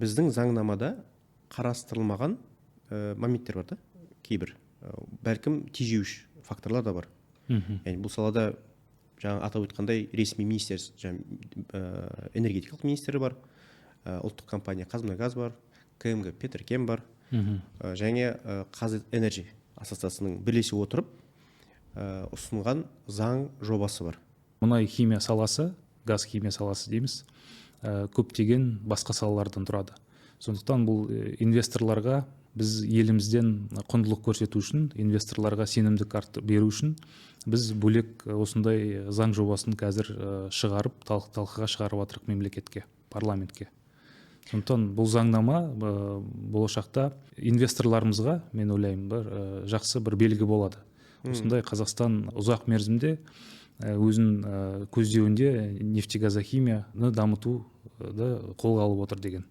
біздің заңнамада қарастырылмаған моменттер бар да, кейбір бәлкім тежеуіш факторлар да бар. Яғни бұл салада жаңа атап өткандай ресми министер, энергетикалық министері бар, ұлттық компания Қазмұнайгаз бар, КМГ Петрокем бар, және Қазэнерджи ассоциациясының бірлесе отырып ұсынған заң жобасы бар. Мұнай химия саласы, газ химия саласы дейміз, көптеген басқа салалардан тұрады. Сондықтан бұл инвесторларға, біз елімізден құндылық көрсету үшін, инвесторларға сенімдік беру үшін, біз бөлек осындай заң жобасын қазір шығарып, талқыға шығарып жатырық мемлекетке, парламентке. Сондықтан бұл заңнама болашақта инвесторларымызға, мен ойлаймын, жақсы бір белгі болады. Осындай Қазақстан ұзақ мерзімде өзінің көздеуінде нефтегазохимияны дамытуды қолға алып отыр деген.